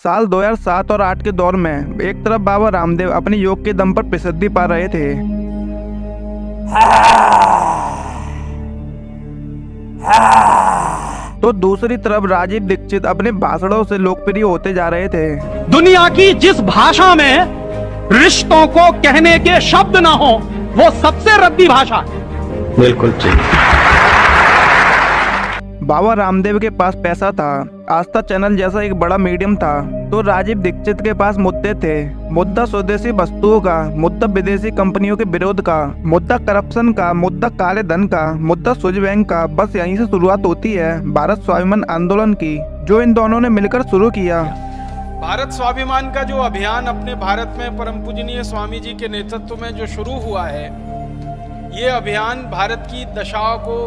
साल 2007 और 8 के दौर में एक तरफ बाबा रामदेव अपने योग के दम पर प्रसिद्धि पा रहे थे, तो दूसरी तरफ राजीव दीक्षित अपने भाषणों से लोकप्रिय होते जा रहे थे। दुनिया की जिस भाषा में रिश्तों को कहने के शब्द ना हो, वो सबसे रद्दी भाषा है। बिल्कुल ठीक। बाबा रामदेव के पास पैसा था, आस्था चैनल जैसा एक बड़ा मीडियम था, तो राजीव दीक्षित के पास मुद्दे थे। मुद्दा स्वदेशी वस्तुओं का, मुद्दा विदेशी कंपनियों के विरोध का, मुद्दा करप्शन का, मुद्दा काले धन का, मुद्दा स्विस बैंक का। बस यहीं से शुरुआत होती है भारत स्वाभिमान आंदोलन की, जो इन दोनों ने मिलकर शुरू किया। भारत स्वाभिमान का जो अभियान अपने भारत में परम पूजनीय स्वामी जी के नेतृत्व में जो शुरू हुआ है, ये अभियान भारत की दशा को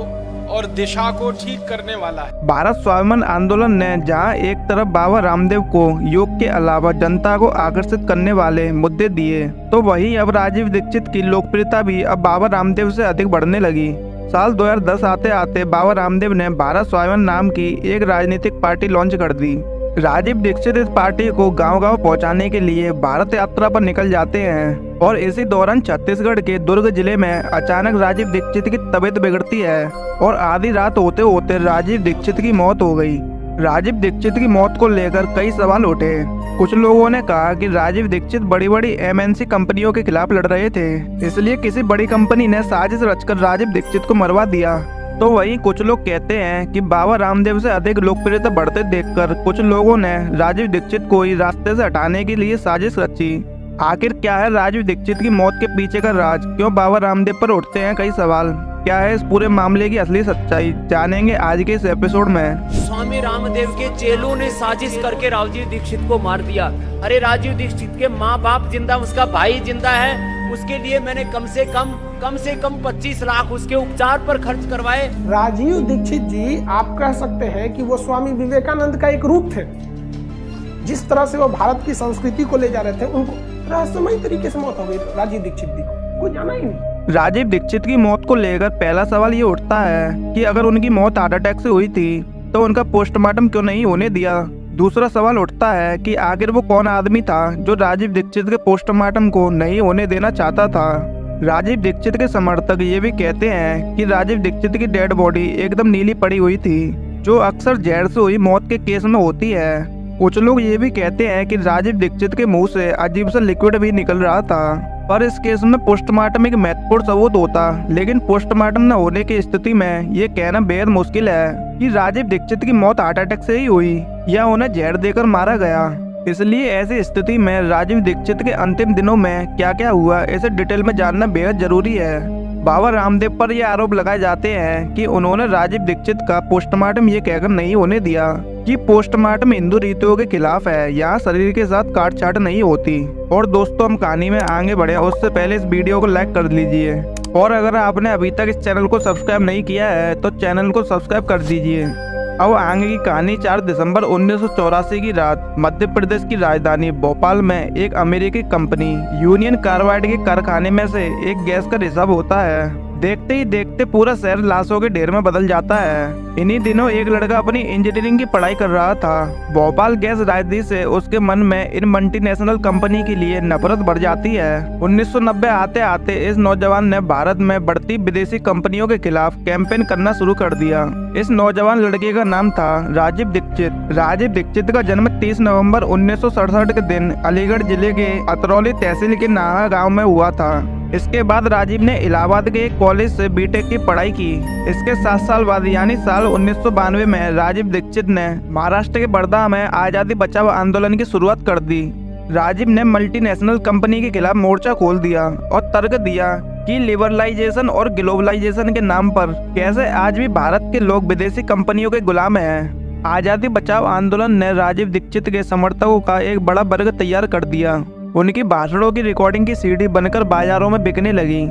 और दिशा को ठीक करने वाला है। भारत स्वाभिमान आंदोलन ने जहां एक तरफ बाबा रामदेव को योग के अलावा जनता को आकर्षित करने वाले मुद्दे दिए, तो वहीं अब राजीव दीक्षित की लोकप्रियता भी अब बाबा रामदेव से अधिक बढ़ने लगी। साल 2010 आते आते बाबा रामदेव ने भारत स्वाभिमान नाम की एक राजनीतिक पार्टी लॉन्च कर दी। राजीव दीक्षित इस पार्टी को गांव-गांव पहुंचाने के लिए भारत यात्रा पर निकल जाते हैं और इसी दौरान छत्तीसगढ़ के दुर्ग जिले में अचानक राजीव दीक्षित की तबीयत बिगड़ती है और आधी रात होते होते राजीव दीक्षित की मौत हो गई। राजीव दीक्षित की मौत को लेकर कई सवाल उठे। कुछ लोगों ने कहा कि राजीव दीक्षित बड़ी बड़ी एमएनसी कंपनियों के खिलाफ लड़ रहे थे, इसलिए किसी बड़ी कंपनी ने साजिश रचकर राजीव दीक्षित को मरवा दिया। तो वहीं कुछ लोग कहते हैं कि बाबा रामदेव से अधिक लोकप्रियता बढ़ते देखकर कुछ लोगों ने राजीव दीक्षित को ही रास्ते से हटाने के लिए साजिश रची। आखिर क्या है राजीव दीक्षित की मौत के पीछे का राज? क्यों बाबा रामदेव पर उठते हैं कई सवाल? क्या है इस पूरे मामले की असली सच्चाई? जानेंगे आज के इस एपिसोड में। स्वामी रामदेव के चेलों ने साजिश करके राजीव दीक्षित को मार दिया। अरे राजीव दीक्षित के माँ बाप जिंदा, उसका भाई जिंदा है, उसके लिए मैंने कम से कम 25 लाख उसके उपचार पर खर्च करवाए। राजीव दीक्षित जी, आप कह सकते हैं कि वो स्वामी विवेकानंद का एक रूप थे। जिस तरह से वो भारत की संस्कृति को ले जा रहे थे, उनको रहस्यमय तरीके से मौत हो गई राजीव दीक्षित जी को, कोई जाना ही नहीं। राजीव दीक्षित की मौत को लेकर पहला सवाल ये उठता है कि अगर उनकी मौत हार्ट अटैक से हुई थी तो उनका पोस्टमार्टम क्यों नहीं होने दिया। दूसरा सवाल उठता है कि आखिर वो कौन आदमी था जो राजीव दीक्षित के पोस्टमार्टम को नहीं होने देना चाहता था। राजीव दीक्षित के समर्थक ये भी कहते हैं कि राजीव दीक्षित की डेड बॉडी एकदम नीली पड़ी हुई थी, जो अक्सर जहर से हुई मौत के केस में होती है। कुछ लोग ये भी कहते हैं कि राजीव दीक्षित के मुंह से अजीब सा लिक्विड भी निकल रहा था, पर इस केस में पोस्टमार्टम एक महत्वपूर्ण सबूत होता। लेकिन पोस्टमार्टम न होने की स्थिति में ये कहना बेहद मुश्किल है कि राजीव दीक्षित की मौत हार्ट अटैक से ही हुई या उन्हें जहर देकर मारा गया। इसलिए ऐसी स्थिति में राजीव दीक्षित के अंतिम दिनों में क्या क्या हुआ, इसे डिटेल में जानना बेहद जरूरी है। बाबा रामदेव पर यह आरोप लगाए जाते हैं कि उन्होंने राजीव दीक्षित का पोस्टमार्टम ये कहकर नहीं होने दिया कि पोस्टमार्टम हिंदू रीतियों के खिलाफ है, यहाँ शरीर के साथ काट छाट नहीं होती। और दोस्तों, हम कहानी में आगे बढ़े उससे पहले इस वीडियो को लाइक कर लीजिए, और अगर आपने अभी तक इस चैनल को सब्सक्राइब नहीं किया है तो चैनल को सब्सक्राइब कर दीजिए। अब आगे की कहानी 4 दिसंबर 1984 की रात मध्य प्रदेश की राजधानी भोपाल में एक अमेरिकी कंपनी यूनियन कार्बाइड के कारखाने में से एक गैस का रिसाव होता है। देखते ही देखते पूरा शहर लाशों के ढेर में बदल जाता है। इन्हीं दिनों एक लड़का अपनी इंजीनियरिंग की पढ़ाई कर रहा था। भोपाल गैस राजनीति से उसके मन में इन मल्टीनेशनल कंपनी के लिए नफरत बढ़ जाती है। 1990 आते आते इस नौजवान ने भारत में बढ़ती विदेशी कंपनियों के खिलाफ कैंपेन करना शुरू कर दिया। इस नौजवान लड़के का नाम था राजीव दीक्षित। राजीव दीक्षित का जन्म 30 नवंबर 1967 के दिन अलीगढ़ जिले के अतरौली तहसील के नाहा गांव में हुआ था। इसके बाद राजीव ने इलाहाबाद के एक कॉलेज से बीटेक की पढ़ाई की। इसके 7 साल बाद यानी साल 1992 में राजीव दीक्षित ने महाराष्ट्र के वर्धा में आजादी बचाओ आंदोलन की शुरुआत कर दी। राजीव ने मल्टीनेशनल कंपनी के खिलाफ मोर्चा खोल दिया और तर्क दिया कि लिबरलाइजेशन और ग्लोबलाइजेशन के नाम पर कैसे आज भी भारत के लोग विदेशी कंपनियों के गुलाम हैं। आजादी बचाओ आंदोलन ने राजीव दीक्षित के समर्थकों का एक बड़ा वर्ग तैयार कर दिया। उनकी भाषणों की रिकॉर्डिंग की सीडी बनकर बाजारों में बिकने लगी।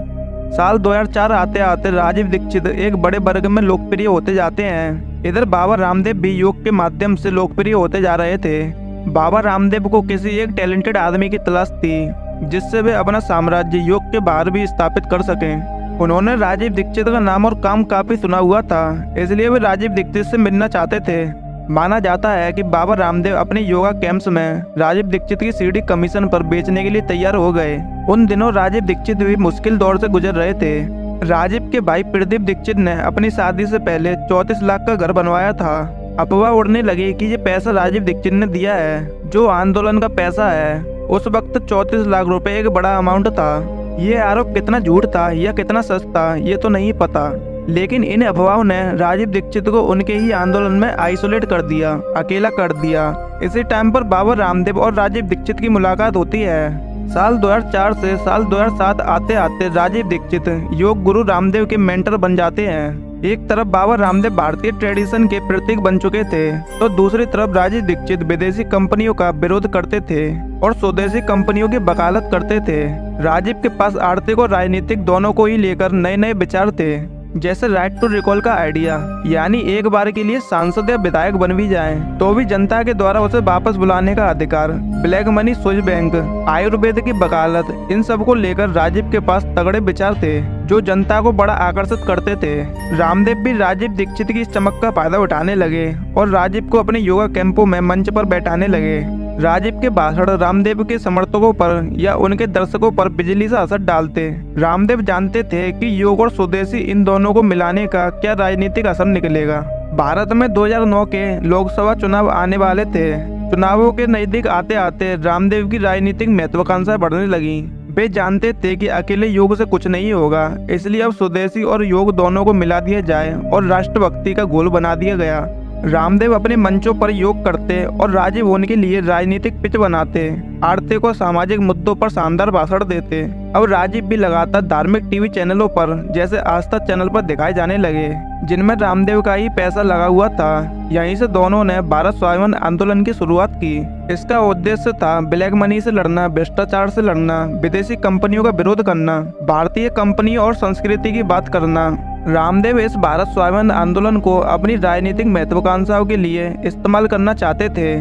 साल 2004 आते आते राजीव दीक्षित एक बड़े वर्ग में लोकप्रिय होते जाते हैं। इधर बाबा रामदेव भी योग के माध्यम से लोकप्रिय होते जा रहे थे। बाबा रामदेव को किसी एक टैलेंटेड आदमी की तलाश थी, जिससे वे अपना साम्राज्य योग के बाहर भी स्थापित कर सकें। उन्होंने राजीव दीक्षित का नाम और काम काफी सुना हुआ था, इसलिए वे राजीव दीक्षित से मिलना चाहते थे। माना जाता है कि बाबा रामदेव अपने योगा कैंप्स में राजीव दीक्षित की सीडी कमीशन पर बेचने के लिए तैयार हो गए। उन दिनों राजीव दीक्षित भी मुश्किल दौर से गुजर रहे थे। राजीव के भाई प्रदीप दीक्षित ने अपनी शादी से पहले 34 लाख का घर बनवाया था। अफवाह उड़ने लगी कि ये पैसा राजीव दीक्षित ने दिया है, जो आंदोलन का पैसा है। उस वक्त 34 लाख रुपए एक बड़ा अमाउंट था। ये आरोप कितना झूठ था या कितना सच था ये तो नहीं पता, लेकिन इन अफवाहों ने राजीव दीक्षित को उनके ही आंदोलन में आइसोलेट कर दिया, अकेला कर दिया। इसी टाइम पर बाबा रामदेव और राजीव दीक्षित की मुलाकात होती है। साल 2004 से साल 2007 आते आते राजीव दीक्षित योग गुरु रामदेव के मेंटर बन जाते हैं। एक तरफ बाबा रामदेव भारतीय ट्रेडिशन के प्रतीक बन चुके थे, तो दूसरी तरफ राजीव दीक्षित विदेशी कंपनियों का विरोध करते थे और स्वदेशी कंपनियों की वकालत करते थे। राजीव के पास आर्थिक और राजनीतिक दोनों को ही लेकर नए नए विचार थे, जैसे राइट टू रिकॉल का आइडिया, यानी एक बार के लिए सांसद या विधायक बन भी जाए तो भी जनता के द्वारा उसे वापस बुलाने का अधिकार, black money switch bank, Ayurveda की वकालत, इन सब को लेकर राजीव के पास तगड़े विचार थे जो जनता को बड़ा आकर्षित करते थे। रामदेव भी राजीव दीक्षित की इस चमक का फायदा उठाने लगे और राजीव को अपने योगा कैंपों में मंच पर बैठाने लगे। राजीव के भाषण रामदेव के समर्थकों पर या उनके दर्शकों पर बिजली सा असर डालते। रामदेव जानते थे कि योग और स्वदेशी इन दोनों को मिलाने का क्या राजनीतिक असर निकलेगा। भारत में 2009 के लोकसभा चुनाव आने वाले थे। चुनावों के नजदीक आते आते रामदेव की राजनीतिक महत्वाकांक्षा बढ़ने लगी। वे जानते थे कि अकेले योग से कुछ नहीं होगा, इसलिए अब स्वदेशी और योग दोनों को मिला दिया जाए और राष्ट्रभक्ति का घोल बना दिया गया। रामदेव अपने मंचों पर योग करते और राजीव उनके लिए राजनीतिक पिच बनाते, आर्थिक और सामाजिक मुद्दों पर शानदार भाषण देते। अब राजीव भी लगातार धार्मिक टीवी चैनलों पर जैसे आस्था चैनल पर दिखाए जाने लगे, जिनमें रामदेव का ही पैसा लगा हुआ था। यहीं से दोनों ने भारत स्वाभिमान आंदोलन की शुरुआत की। इसका उद्देश्य था ब्लैक मनी से लड़ना, भ्रष्टाचार से लड़ना, विदेशी कंपनियों का विरोध करना, भारतीय कंपनियों और संस्कृति की बात करना। रामदेव इस भारत स्वाभिमान आंदोलन को अपनी राजनीतिक महत्वाकांक्षाओं के लिए इस्तेमाल करना चाहते थे,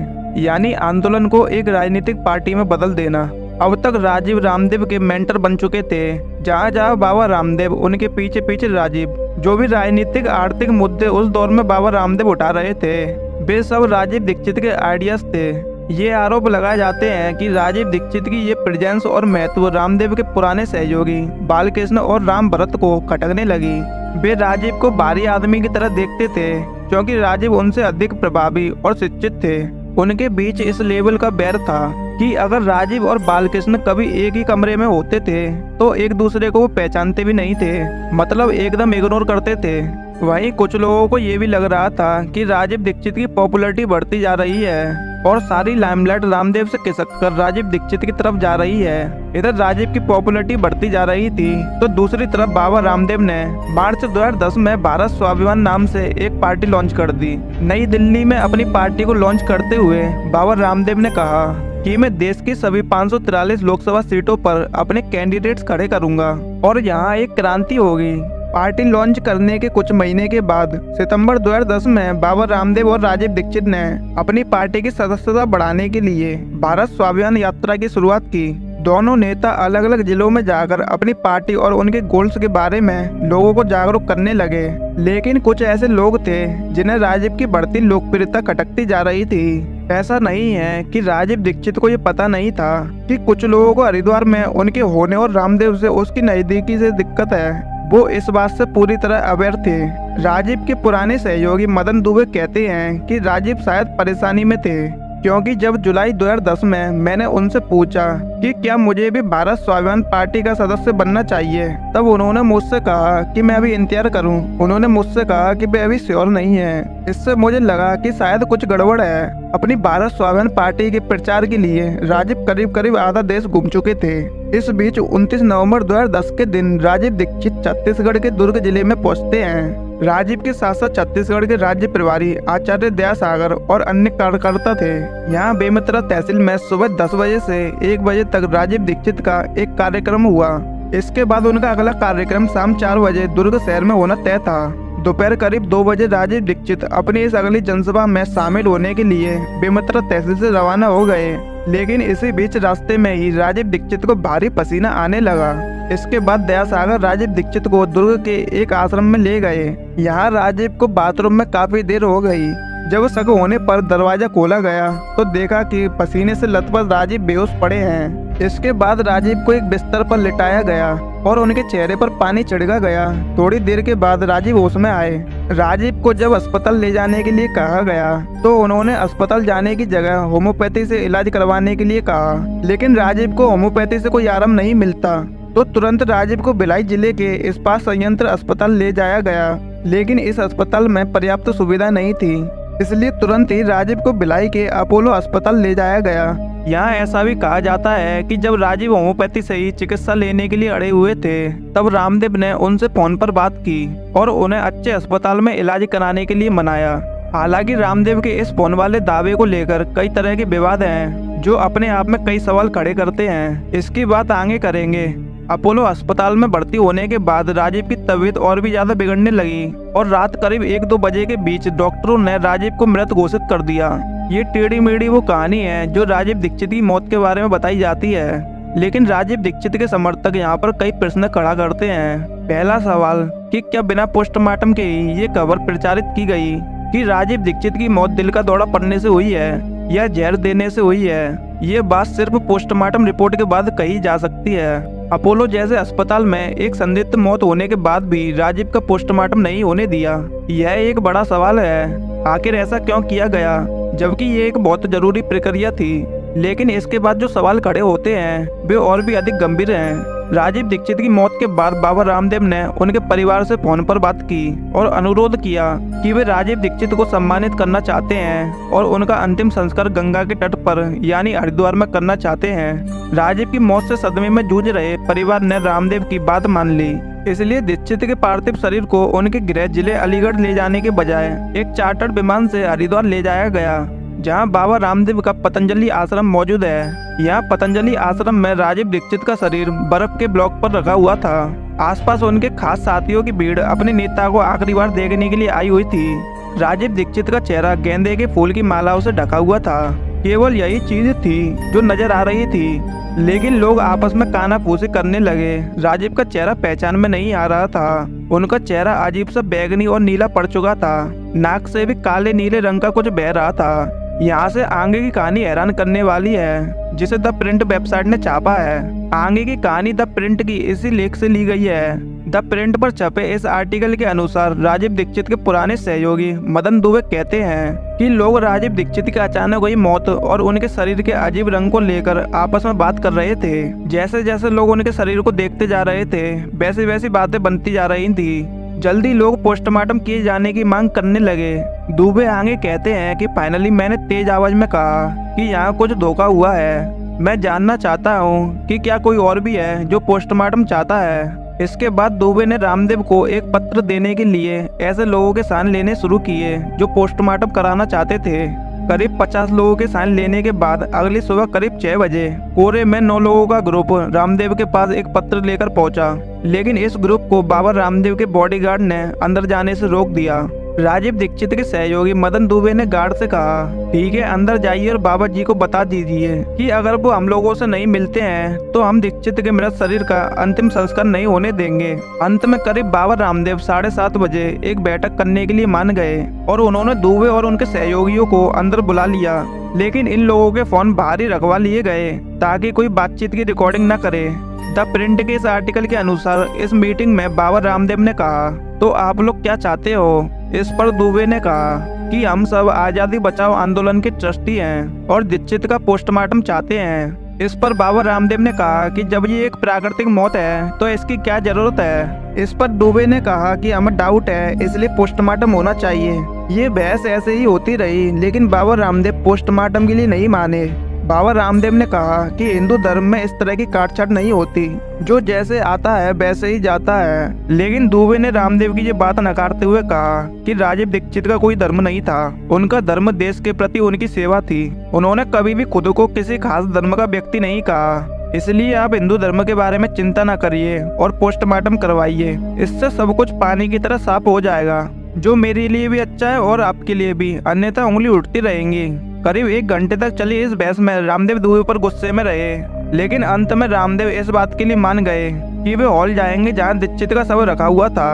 यानी आंदोलन को एक राजनीतिक पार्टी में बदल देना। अब तक राजीव रामदेव के मेंटर बन चुके थे। जहाँ जहाँ बाबा रामदेव, उनके पीछे पीछे राजीव। जो भी राजनीतिक आर्थिक मुद्दे उस दौर में बाबा रामदेव उठा रहे थे, वे सब राजीव दीक्षित के आइडियाज थे। ये आरोप लगाए जाते हैं कि राजीव दीक्षित की ये प्रेजेंस और महत्व रामदेव के पुराने सहयोगी बालकृष्ण और राम भरत को खटकने लगी। वे राजीव को बाहरी आदमी की तरह देखते थे, क्योंकि राजीव उनसे अधिक प्रभावी और शिक्षित थे। उनके बीच इस लेवल का बैर था कि अगर राजीव और बालकृष्ण कभी एक ही कमरे में होते थे तो एक दूसरे को वो पहचानते भी नहीं थे, मतलब एकदम इग्नोर करते थे। वहीं कुछ लोगों को ये भी लग रहा था कि राजीव दीक्षित की पॉपुलैरिटी बढ़ती जा रही है और सारी लाइमलाइट रामदेव से खिसक कर राजीव दीक्षित की तरफ जा रही है। इधर राजीव की पॉपुलैरिटी बढ़ती जा रही थी तो दूसरी तरफ बाबा रामदेव ने मार्च 2010 में भारत स्वाभिमान नाम से एक पार्टी लॉन्च कर दी। नई दिल्ली में अपनी पार्टी को लॉन्च करते हुए बाबा रामदेव ने कहा कि मैं देश की सभी 543 लोकसभा सीटों पर अपने कैंडिडेट्स खड़े करूंगा और यहाँ एक क्रांति होगी। पार्टी लॉन्च करने के कुछ महीने के बाद सितंबर 2010 में बाबा रामदेव और राजीव दीक्षित ने अपनी पार्टी की सदस्यता बढ़ाने के लिए भारत स्वाभिमान यात्रा की शुरुआत की। दोनों नेता अलग अलग जिलों में जाकर अपनी पार्टी और उनके गोल्स के बारे में लोगों को जागरूक करने लगे। लेकिन कुछ ऐसे लोग थे जिन्हें राजीव की बढ़ती लोकप्रियता खटकती जा रही थी। ऐसा नहीं है कि राजीव दीक्षित को ये पता नहीं था कि कुछ लोगों को हरिद्वार में उनके होने और रामदेव से उसकी नजदीकी से दिक्कत है। वो इस बात से पूरी तरह अवेयर थे। राजीव के पुराने सहयोगी मदन दुबे कहते हैं कि राजीव शायद परेशानी में थे, क्योंकि जब जुलाई 2010 में मैंने उनसे पूछा कि क्या मुझे भी भारत स्वाभिमान पार्टी का सदस्य बनना चाहिए, तब उन्होंने मुझसे कहा कि मैं अभी इंतजार करूं। उन्होंने मुझसे कहा कि वे अभी श्योर नहीं है। इससे मुझे लगा कि शायद कुछ गड़बड़ है। अपनी भारत स्वाभिमान पार्टी के प्रचार के लिए राजीव करीब करीब आधा देश घूम चुके थे। इस बीच 29 नवंबर 2010 के दिन राजीव दीक्षित छत्तीसगढ़ के दुर्ग जिले में पहुंचते हैं। राजीव के साथ साथ छत्तीसगढ़ के राज्य प्रभारी आचार्य दयासागर और अन्य कार्यकर्ता थे। यहाँ बेमेतरा तहसील में सुबह 10 बजे से 1 बजे तक राजीव दीक्षित का एक कार्यक्रम हुआ। इसके बाद उनका अगला कार्यक्रम शाम 4 बजे दुर्ग शहर में होना तय था। दोपहर करीब 2 बजे राजीव दीक्षित अपनी इस अगली जनसभा में शामिल होने के लिए बेमेतरा तहसील से रवाना हो गए। लेकिन इसी बीच रास्ते में ही राजीव दीक्षित को भारी पसीना आने लगा। इसके बाद दयासागर राजीव दीक्षित को दुर्ग के एक आश्रम में ले गए। यहाँ राजीव को बाथरूम में काफी देर हो गई। जब शक होने पर दरवाजा खोला गया तो देखा कि पसीने से लथपथ राजीव बेहोश पड़े हैं। इसके बाद राजीव को एक बिस्तर पर लिटाया गया और उनके चेहरे पर पानी छिड़का गया। थोड़ी देर के बाद राजीव होश में आए। राजीव को जब अस्पताल ले जाने के लिए कहा गया तो उन्होंने अस्पताल जाने की जगह होम्योपैथी से इलाज करवाने के लिए कहा, लेकिन राजीव को होम्योपैथी से कोई आराम नहीं मिलता तो तुरंत राजीव को भिलाई जिले के इस्पात संयंत्र अस्पताल ले जाया गया, लेकिन इस अस्पताल में पर्याप्त सुविधा नहीं थी, इसलिए तुरंत ही राजीव को भिलाई के अपोलो अस्पताल ले जाया गया। यहाँ ऐसा भी कहा जाता है कि जब राजीव होम्योपैथी से ही चिकित्सा लेने के लिए अड़े हुए थे तब रामदेव ने उनसे फोन पर बात की और उन्हें अच्छे अस्पताल में इलाज कराने के लिए मनाया। हालांकि रामदेव के इस फोन वाले दावे को लेकर कई तरह के विवाद हैं जो अपने आप में कई सवाल खड़े करते हैं। इसकी बात आगे करेंगे। अपोलो अस्पताल में भर्ती होने के बाद राजीव की तबीयत और भी ज्यादा बिगड़ने लगी और रात करीब 1-2 बजे के बीच डॉक्टरों ने राजीव को मृत घोषित कर दिया। ये टेढ़ी मेढ़ी वो कहानी है जो राजीव दीक्षित की मौत के बारे में बताई जाती है, लेकिन राजीव दीक्षित के समर्थक यहाँ पर कई प्रश्न खड़ा करते हैं। पहला सवाल कि क्या बिना पोस्टमार्टम के ही ये खबर प्रचारित की गई कि राजीव दीक्षित की मौत दिल का दौरा पड़ने से हुई है या जहर देने से हुई है? ये बात सिर्फ पोस्टमार्टम रिपोर्ट के बाद कही जा सकती है। अपोलो जैसे अस्पताल में एक संदिग्ध मौत होने के बाद भी राजीव का पोस्टमार्टम नहीं होने दिया, यह एक बड़ा सवाल है। आखिर ऐसा क्यों किया गया जबकि ये एक बहुत जरूरी प्रक्रिया थी? लेकिन इसके बाद जो सवाल खड़े होते हैं वे और भी अधिक गंभीर हैं। राजीव दीक्षित की मौत के बाद बाबा रामदेव ने उनके परिवार से फोन पर बात की और अनुरोध किया कि वे राजीव दीक्षित को सम्मानित करना चाहते हैं और उनका अंतिम संस्कार गंगा के तट पर यानी हरिद्वार में करना चाहते हैं। राजीव की मौत से सदमे में जूझ रहे परिवार ने रामदेव की बात मान ली, इसलिए दीक्षित के पार्थिव शरीर को उनके गृह जिले अलीगढ़ ले जाने के बजाय एक चार्टर्ड विमान से हरिद्वार ले जाया गया, जहां बाबा रामदेव का पतंजलि आश्रम मौजूद है। यहाँ पतंजलि आश्रम में राजीव दीक्षित का शरीर बर्फ के ब्लॉक पर रखा हुआ था। आसपास उनके खास साथियों की भीड़ अपने नेता को आखिरी बार देखने के लिए आई हुई थी। राजीव दीक्षित का चेहरा गेंदे के फूल की मालाओं से ढका हुआ था। केवल यही चीज थी जो नजर आ रही थी, लेकिन लोग आपस में कानाफूसी करने लगे। राजीव का चेहरा पहचान में नहीं आ रहा था। उनका चेहरा अजीब सा बैगनी और नीला पड़ चुका था। नाक से भी काले नीले रंग का कुछ बह रहा था। यहाँ से आगे की कहानी हैरान करने वाली है, जिसे द प्रिंट वेबसाइट ने छापा है। आगे की कहानी द प्रिंट की इसी लेख से ली गई है। द प्रिंट पर छपे इस आर्टिकल के अनुसार राजीव दीक्षित के पुराने सहयोगी मदन दुबे कहते हैं कि लोग राजीव दीक्षित की अचानक हुई मौत और उनके शरीर के अजीब रंग को लेकर आपस में बात कर रहे थे। जैसे जैसे लोग उनके शरीर को देखते जा रहे थे वैसी वैसी बातें बनती जा रही थी। जल्दी लोग पोस्टमार्टम किए जाने की मांग करने लगे। दुबे आगे कहते हैं कि फाइनली मैंने तेज आवाज में कहा कि यहाँ कुछ धोखा हुआ है। मैं जानना चाहता हूँ कि क्या कोई और भी है जो पोस्टमार्टम चाहता है। इसके बाद दुबे ने रामदेव को एक पत्र देने के लिए ऐसे लोगों के साइन लेने शुरू किए जो पोस्टमार्टम कराना चाहते थे। करीब 50 लोगों के साइन लेने के बाद अगली सुबह करीब 6 बजे कोरे में 9 लोगों का ग्रुप रामदेव के पास एक पत्र लेकर पहुंचा, लेकिन इस ग्रुप को बाबा रामदेव के बॉडीगार्ड ने अंदर जाने से रोक दिया। राजीव दीक्षित के सहयोगी मदन दुबे ने गार्ड से कहा, ठीक है अंदर जाइए और बाबा जी को बता दीजिए कि अगर वो हम लोगों से नहीं मिलते हैं तो हम दीक्षित के मृत शरीर का अंतिम संस्कार नहीं होने देंगे। अंत में करीब बाबा रामदेव 7:30 बजे एक बैठक करने के लिए मान गए और उन्होंने दुबे और उनके सहयोगियों को अंदर बुला लिया, लेकिन इन लोगों के फोन बाहर ही रखवा लिए गए ताकि कोई बातचीत की रिकॉर्डिंग न करे। द प्रिंट के इस आर्टिकल के अनुसार इस मीटिंग में बाबा रामदेव ने कहा, तो आप लोग क्या चाहते हो? इस पर दुबे ने कहा कि हम सब आजादी बचाओ आंदोलन के ट्रस्टी हैं और दीक्षित का पोस्टमार्टम चाहते हैं। इस पर बाबा रामदेव ने कहा कि जब ये एक प्राकृतिक मौत है तो इसकी क्या जरूरत है। इस पर दुबे ने कहा कि हमें डाउट है इसलिए पोस्टमार्टम होना चाहिए। ये बहस ऐसे ही होती रही, लेकिन बाबा रामदेव पोस्टमार्टम के लिए नहीं माने। बाबा रामदेव ने कहा कि हिंदू धर्म में इस तरह की काटछाट नहीं होती, जो जैसे आता है वैसे ही जाता है। लेकिन दुबे ने रामदेव की ये बात नकारते हुए कहा कि राजीव दीक्षित का कोई धर्म नहीं था, उनका धर्म देश के प्रति उनकी सेवा थी। उन्होंने कभी भी खुद को किसी खास धर्म का व्यक्ति नहीं कहा, इसलिए आप हिंदू धर्म के बारे में चिंता न करिए और पोस्टमार्टम करवाइए। इससे सब कुछ पानी की तरह साफ हो जाएगा, जो मेरे लिए भी अच्छा है और आपके लिए भी, अन्यथा उंगली उठती रहेंगी। करीब 1 घंटे तक चली इस बहस में रामदेव दुबे पर गुस्से में रहे, लेकिन अंत में रामदेव इस बात के लिए मान गए कि वे हॉल जाएंगे जहां दीक्षित का शव रखा हुआ था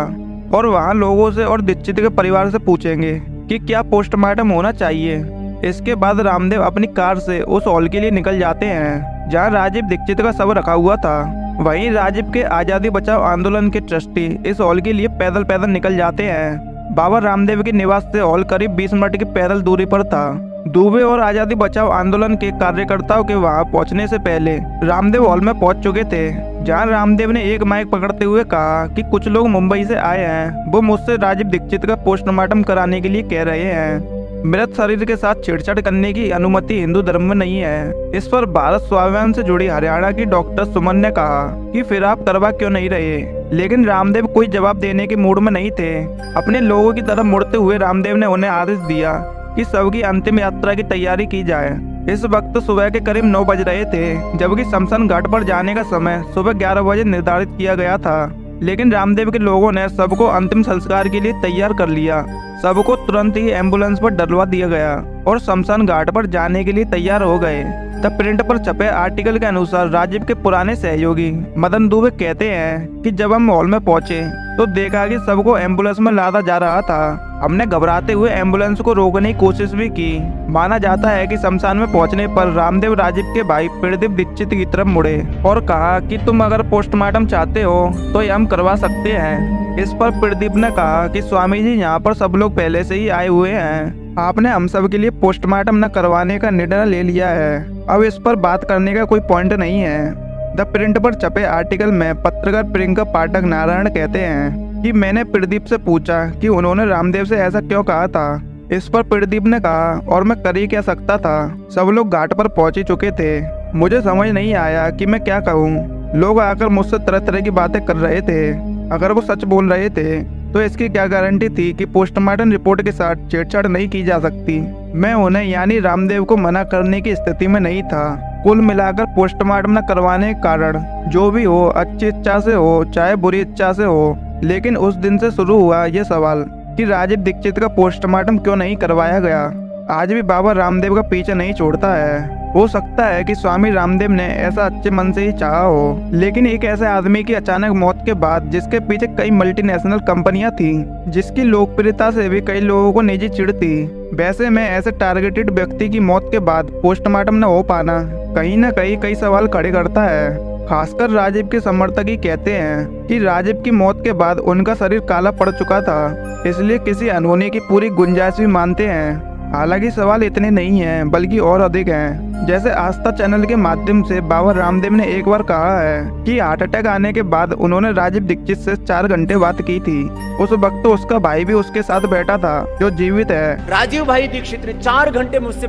और वहां लोगों से और दीक्षित के परिवार से पूछेंगे कि क्या पोस्टमार्टम होना चाहिए। इसके बाद रामदेव अपनी कार से उस हॉल के लिए निकल जाते हैं जहां राजीव दीक्षित का शव रखा हुआ था। वहीं राजीव के आज़ादी बचाओ आंदोलन के ट्रस्टी इस हॉल के लिए पैदल पैदल निकल जाते हैं। बाबा रामदेव के निवास से हॉल करीब 20 मिनट की पैदल दूरी पर था। दुबे और आज़ादी बचाओ आंदोलन के कार्यकर्ताओं के वहां पहुंचने से पहले रामदेव हॉल में पहुंच चुके थे, जहां रामदेव ने एक माइक पकड़ते हुए कहा कि कुछ लोग मुंबई से आए हैं, वो मुझसे राजीव दीक्षित का पोस्टमार्टम कराने के लिए कह रहे हैं। मृत शरीर के साथ छेड़छाड़ करने की अनुमति हिंदू धर्म में नहीं है। इस पर भारत स्वाभिमान से जुड़ी हरियाणा की डॉक्टर सुमन ने कहा कि फिर आप करवा क्यों नहीं रहे, लेकिन रामदेव कोई जवाब देने के मूड में नहीं थे। अपने लोगों की तरफ मुड़ते हुए रामदेव ने उन्हें आदेश दिया कि शव की अंतिम यात्रा की तैयारी की जाए। इस वक्त सुबह के करीब 9 बज रहे थे, जबकि शमशान घाट पर जाने का समय सुबह 11 बजे निर्धारित किया गया था। लेकिन रामदेव के लोगों ने सबको अंतिम संस्कार के लिए तैयार कर लिया। सबको तुरंत ही एम्बुलेंस पर डलवा दिया गया और शमशान घाट पर जाने के लिए तैयार हो गए। तब प्रिंट पर छपे आर्टिकल के अनुसार राजीव के पुराने सहयोगी मदन दुबे कहते हैं कि जब हम हॉल में पहुंचे तो देखा कि सबको एम्बुलेंस में लादा जा रहा था। हमने घबराते हुए एम्बुलेंस को रोकने की कोशिश भी की। माना जाता है कि शमशान में पहुंचने पर रामदेव राजीव के भाई प्रदीप दीक्षित की तरफ मुड़े और कहा कि तुम अगर पोस्टमार्टम चाहते हो तो ये हम करवा सकते हैं। इस पर प्रदीप ने कहा कि स्वामी जी, यहाँ पर सब लोग पहले से ही आए हुए हैं, आपने हम सब के लिए पोस्टमार्टम न करवाने का निर्णय ले लिया है, अब इस पर बात करने का कोई पॉइंट नहीं है। द प्रिंट पर छपे आर्टिकल में पत्रकार प्रियंका पाठक नारायण कहते हैं कि मैंने प्रदीप से पूछा कि उन्होंने रामदेव से ऐसा क्यों कहा था। इस पर प्रदीप ने कहा, और मैं कर ही क्या सकता था, सब लोग घाट पर पहुंच ही चुके थे, मुझे समझ नहीं आया कि मैं क्या कहूँ। लोग आकर मुझसे तरह तरह की बातें कर रहे थे, अगर वो सच बोल रहे थे तो इसकी क्या गारंटी थी कि पोस्टमार्टम रिपोर्ट के साथ छेड़छाड़ नहीं की जा सकती। मैं उन्हें यानी रामदेव को मना करने की स्थिति में नहीं था। कुल मिलाकर पोस्टमार्टम न करवाने के कारण जो भी हो, अच्छी इच्छा से हो चाहे बुरी इच्छा से हो, लेकिन उस दिन से शुरू हुआ ये सवाल कि राजीव दीक्षित का पोस्टमार्टम क्यों नहीं करवाया गया। आज भी बाबा रामदेव का पीछे नहीं छोड़ता है। हो सकता है कि स्वामी रामदेव ने ऐसा अच्छे मन से ही चाहा हो, लेकिन एक ऐसे आदमी की अचानक मौत के बाद जिसके पीछे कई मल्टीनेशनल कंपनियां थी, जिसकी लोकप्रियता से भी कई लोगों को निजी चिढ़ थी, वैसे में ऐसे टारगेटेड व्यक्ति की मौत के बाद पोस्टमार्टम न हो पाना कहीं न कहीं कई सवाल खड़े करता है। खासकर राजीव के समर्थक ही कहते हैं कि राजीव की मौत के बाद उनका शरीर काला पड़ चुका था, इसलिए किसी अनहोनी की पूरी गुंजाइश भी मानते हैं। हालांकि सवाल इतने नहीं हैं, बल्कि और अधिक हैं। जैसे आस्था चैनल के माध्यम से बाबा रामदेव ने एक बार कहा है कि हार्ट अटैक आने के बाद उन्होंने राजीव दीक्षित से 4 घंटे बात की थी। उस वक्त उसका भाई भी उसके साथ बैठा था जो जीवित है। राजीव भाई दीक्षित ने 4 घंटे मुझसे।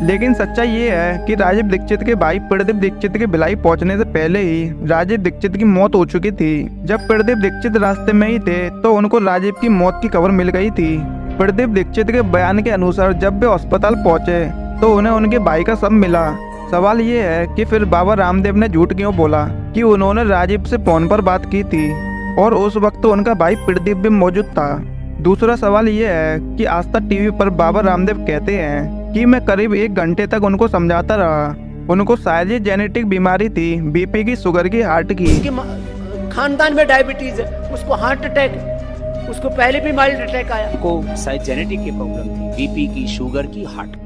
लेकिन सच्चाई ये है कि राजीव दीक्षित के भाई प्रदीप दीक्षित के भिलाई पहुंचने से पहले ही राजीव दीक्षित की मौत हो चुकी थी। जब प्रदीप दीक्षित रास्ते में ही थे तो उनको राजीव की मौत की खबर मिल गई थी। प्रदीप दीक्षित के बयान के अनुसार जब वे अस्पताल पहुंचे तो उन्हें उनके भाई का शव मिला। सवाल ये है कि फिर बाबा रामदेव ने झूठ क्यों बोला कि उन्होंने राजीव से फोन पर बात की थी और उस वक्त उनका भाई प्रदीप भी मौजूद था। दूसरा सवाल ये है कि आस्था टीवी पर बाबा रामदेव कहते हैं कि मैं करीब 1 घंटे तक उनको समझाता रहा। उनको शायद ये जेनेटिक बीमारी थी, बीपी की, शुगर की, हार्ट की। खानदान में डायबिटीज है, उसको हार्ट अटैक है, उसको पहले भी माइल्ड अटैक आया, को शायद जेनेटिक की प्रॉब्लम थी, बीपी की, शुगर की, हार्ट।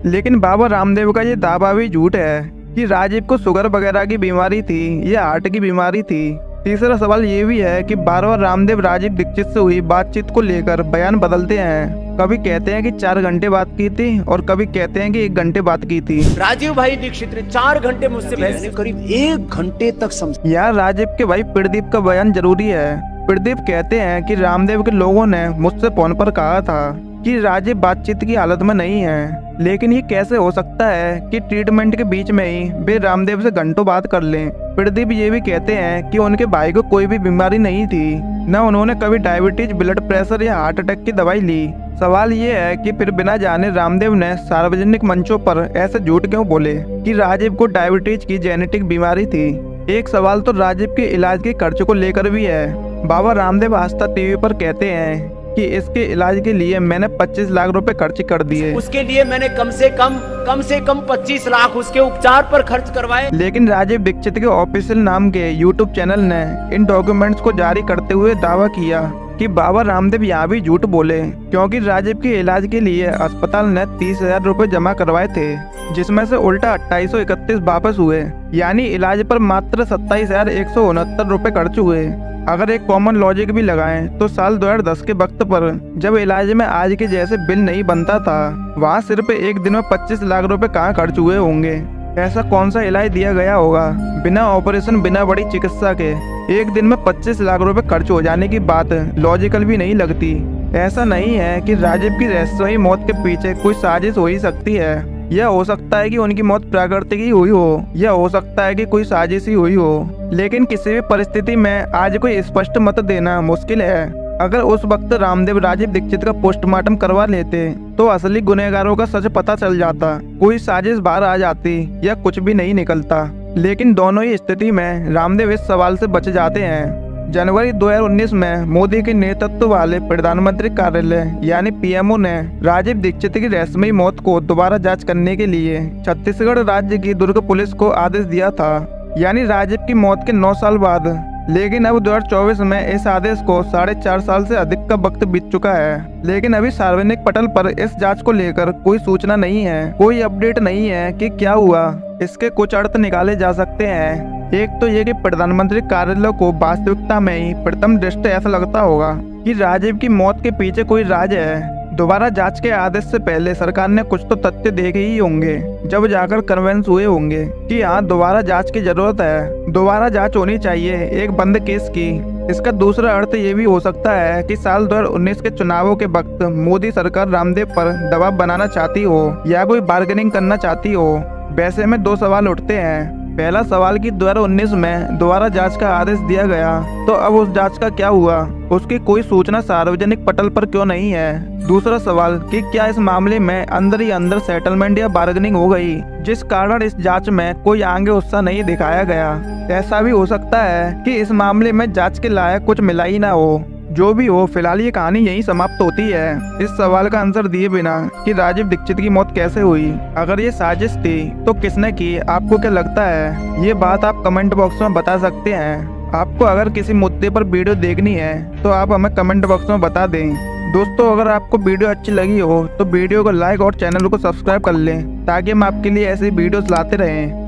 लेकिन बाबा रामदेव का ये दावा भी झूठ है कि राजीव को शुगर वगैरह की बीमारी थी या हार्ट की बीमारी थी। तीसरा सवाल ये भी है कि बार बार रामदेव राजीव दीक्षित से हुई बातचीत को लेकर बयान बदलते हैं। कभी कहते हैं कि 4 घंटे बात की थी और कभी कहते हैं कि 1 घंटे बात की थी। राजीव भाई दीक्षित ने 4 घंटे मुझसे बहस, करीब 1 घंटे तक समझा। यार राजीव के भाई प्रदीप का बयान जरूरी है। प्रदीप कहते हैं कि रामदेव के लोगों ने मुझसे फोन पर कहा था कि राजीव बातचीत की हालत में नहीं है, लेकिन ये कैसे हो सकता है कि ट्रीटमेंट के बीच में ही वे रामदेव से घंटों बात कर लें। प्रदीप ये भी कहते हैं कि उनके भाई को कोई भी बीमारी नहीं थी, न उन्होंने कभी डायबिटीज, ब्लड प्रेशर या हार्ट अटैक की दवाई ली। सवाल ये है कि फिर बिना जाने रामदेव ने सार्वजनिक मंचों पर ऐसे झूठ क्यों बोले कि राजीव को डायबिटीज की जेनेटिक बीमारी थी। एक सवाल तो राजीव के इलाज के खर्च को लेकर भी है। बाबा रामदेव आस्था टीवी पर कहते हैं कि इसके इलाज के लिए मैंने 25 लाख रुपए खर्च कर दिए। उसके लिए मैंने कम से कम 25 लाख उसके उपचार पर खर्च करवाए। लेकिन राजीव दीक्षित के ऑफिशियल नाम के यूट्यूब चैनल ने इन डॉक्यूमेंट्स को जारी करते हुए दावा किया कि बाबा रामदेव यहाँ भी झूठ बोले, क्योंकि राजीव के इलाज के लिए अस्पताल ने 30,000 रुपए जमा करवाए थे, जिसमें से उल्टा 2831 वापस हुए, यानी इलाज पर मात्र 27,169 रुपए खर्च हुए। अगर एक कॉमन लॉजिक भी लगाएं तो साल 2010 के वक्त पर जब इलाज में आज के जैसे बिल नहीं बनता था, वहाँ सिर्फ एक दिन में 25 लाख रुपए कहाँ खर्च हुए होंगे। ऐसा कौन सा इलाज दिया गया होगा बिना ऑपरेशन, बिना बड़ी चिकित्सा के एक दिन में 25 लाख रुपए खर्च हो जाने की बात लॉजिकल भी नहीं लगती। ऐसा नहीं है कि राजीव की रहस्यमयी मौत के पीछे कोई साजिश हो ही सकती है। यह हो सकता है कि उनकी मौत प्राकृतिक ही हुई हो, या हो सकता है कि कोई साजिश ही हुई हो, लेकिन किसी भी परिस्थिति में आज कोई स्पष्ट मत देना मुश्किल है। अगर उस वक्त रामदेव राजीव दीक्षित का पोस्टमार्टम करवा लेते तो असली गुनहगारों का सच पता चल जाता, कोई साजिश बाहर आ जाती या कुछ भी नहीं निकलता। लेकिन दोनों ही स्थिति में रामदेव इस सवाल से बच जाते हैं। जनवरी 2019 में मोदी के नेतृत्व वाले प्रधानमंत्री कार्यालय यानी पीएमओ ने राजीव दीक्षित की रहस्यमयी मौत को दोबारा जांच करने के लिए छत्तीसगढ़ राज्य की दुर्ग पुलिस को आदेश दिया था, यानी राजीव की मौत के 9 साल बाद। लेकिन अब 2024 में इस आदेश को 4.5 साल से अधिक का वक्त बीत चुका है, लेकिन अभी सार्वजनिक पटल पर इस जांच को लेकर कोई सूचना नहीं है, कोई अपडेट नहीं है कि क्या हुआ। इसके कुछ अर्थ निकाले जा सकते हैं। एक तो ये कि प्रधानमंत्री कार्यालय को वास्तविकता में ही प्रथम दृष्टया ऐसा लगता होगा कि राजीव की मौत के पीछे कोई राज है। दोबारा जांच के आदेश से पहले सरकार ने कुछ तो तथ्य देखे ही होंगे, जब जाकर कन्विंस हुए होंगे कि हाँ दोबारा जांच की जरूरत है, दोबारा जांच होनी चाहिए एक बंद केस की। इसका दूसरा अर्थ ये भी हो सकता है कि साल 2019 के चुनावों के वक्त मोदी सरकार रामदेव पर दबाव बनाना चाहती हो या कोई बार्गेनिंग करना चाहती हो। वैसे में 2 सवाल उठते हैं। पहला सवाल कि 2019 में दोबारा जांच का आदेश दिया गया, तो अब उस जांच का क्या हुआ, उसकी कोई सूचना सार्वजनिक पटल पर क्यों नहीं है। दूसरा सवाल कि क्या इस मामले में अंदर ही अंदर सेटलमेंट या बार्गेनिंग हो गई, जिस कारण इस जांच में कोई आगे उत्साह नहीं दिखाया गया। ऐसा भी हो सकता है कि इस मामले में जांच के लायक कुछ मिला ही ना हो। जो भी हो, फिलहाल ये कहानी यहीं समाप्त होती है, इस सवाल का आंसर दिए बिना कि राजीव दीक्षित की मौत कैसे हुई, अगर ये साजिश थी तो किसने की, आपको क्या लगता है। ये बात आप कमेंट बॉक्स में बता सकते हैं। आपको अगर किसी मुद्दे पर वीडियो देखनी है तो आप हमें कमेंट बॉक्स में बता दें। दोस्तों, अगर आपको वीडियो अच्छी लगी हो तो वीडियो को लाइक और चैनल को सब्सक्राइब कर लें, ताकि हम आपके लिए ऐसी वीडियोस लाते रहें।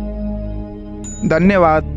धन्यवाद।